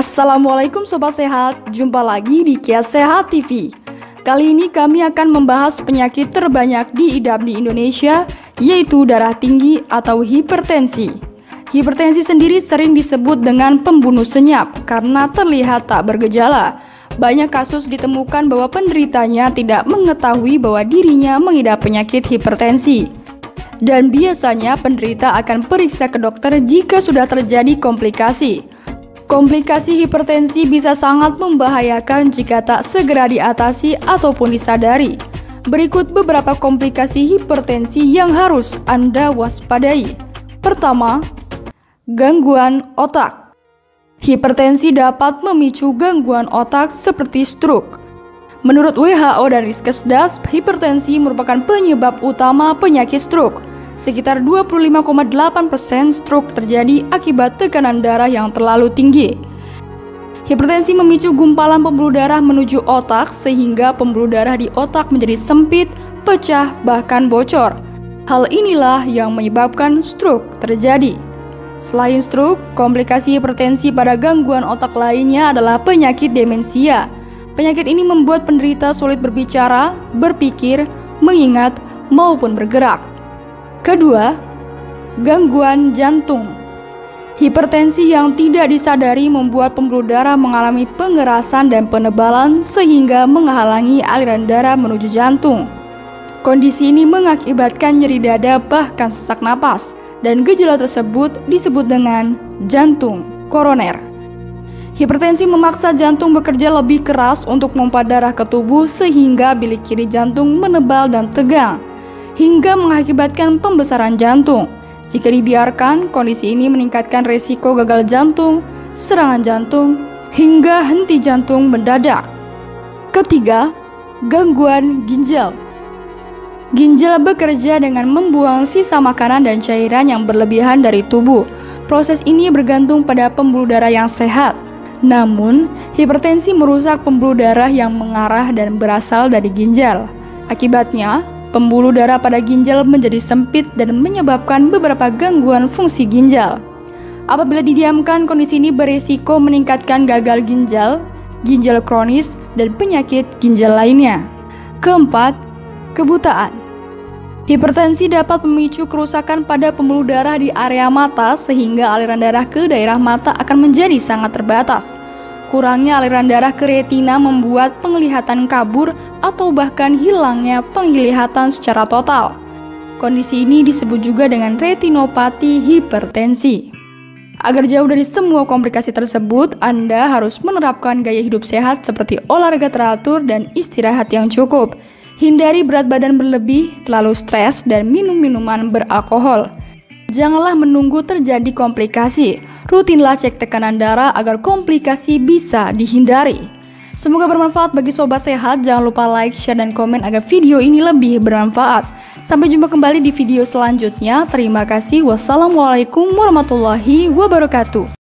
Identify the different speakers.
Speaker 1: Assalamualaikum Sobat Sehat, jumpa lagi di Kias Sehat TV. Kali ini kami akan membahas penyakit terbanyak diidap di Indonesia, yaitu darah tinggi atau hipertensi. Hipertensi sendiri sering disebut dengan pembunuh senyap karena terlihat tak bergejala. Banyak kasus ditemukan bahwa penderitanya tidak mengetahui bahwa dirinya mengidap penyakit hipertensi. Dan biasanya penderita akan periksa ke dokter jika sudah terjadi komplikasi. Komplikasi hipertensi bisa sangat membahayakan jika tak segera diatasi ataupun disadari. Berikut beberapa komplikasi hipertensi yang harus Anda waspadai. Pertama, gangguan otak. Hipertensi dapat memicu gangguan otak seperti stroke. Menurut WHO dan Riskesdas, hipertensi merupakan penyebab utama penyakit stroke. Sekitar 25,8% stroke terjadi akibat tekanan darah yang terlalu tinggi. Hipertensi memicu gumpalan pembuluh darah menuju otak sehingga pembuluh darah di otak menjadi sempit, pecah, bahkan bocor. Hal inilah yang menyebabkan stroke terjadi. Selain stroke, komplikasi hipertensi pada gangguan otak lainnya adalah penyakit demensia. Penyakit ini membuat penderita sulit berbicara, berpikir, mengingat, maupun bergerak. Kedua, gangguan jantung. Hipertensi yang tidak disadari membuat pembuluh darah mengalami pengerasan dan penebalan sehingga menghalangi aliran darah menuju jantung. Kondisi ini mengakibatkan nyeri dada bahkan sesak napas, dan gejala tersebut disebut dengan jantung koroner. Hipertensi memaksa jantung bekerja lebih keras untuk memompa darah ke tubuh sehingga bilik kiri jantung menebal dan tegang, hingga mengakibatkan pembesaran jantung. Jika dibiarkan, kondisi ini meningkatkan resiko gagal jantung, serangan jantung, hingga henti jantung mendadak. Ketiga, gangguan ginjal. Ginjal bekerja dengan membuang sisa makanan dan cairan yang berlebihan dari tubuh. Proses ini bergantung pada pembuluh darah yang sehat. Namun, hipertensi merusak pembuluh darah yang mengarah dan berasal dari ginjal. Akibatnya, pembuluh darah pada ginjal menjadi sempit dan menyebabkan beberapa gangguan fungsi ginjal. Apabila didiamkan, kondisi ini beresiko meningkatkan gagal ginjal, ginjal kronis, dan penyakit ginjal lainnya. Keempat, kebutaan. Hipertensi dapat memicu kerusakan pada pembuluh darah di area mata sehingga aliran darah ke daerah mata akan menjadi sangat terbatas. Kurangnya aliran darah ke retina membuat penglihatan kabur atau bahkan hilangnya penglihatan secara total. Kondisi ini disebut juga dengan retinopati hipertensi. Agar jauh dari semua komplikasi tersebut, Anda harus menerapkan gaya hidup sehat seperti olahraga teratur dan istirahat yang cukup. Hindari berat badan berlebih, terlalu stres, dan minum minuman beralkohol. Janganlah menunggu terjadi komplikasi. Rutinlah cek tekanan darah agar komplikasi bisa dihindari. Semoga bermanfaat bagi Sobat Sehat. Jangan lupa like, share, dan komen agar video ini lebih bermanfaat. Sampai jumpa kembali di video selanjutnya. Terima kasih. Wassalamualaikum warahmatullahi wabarakatuh.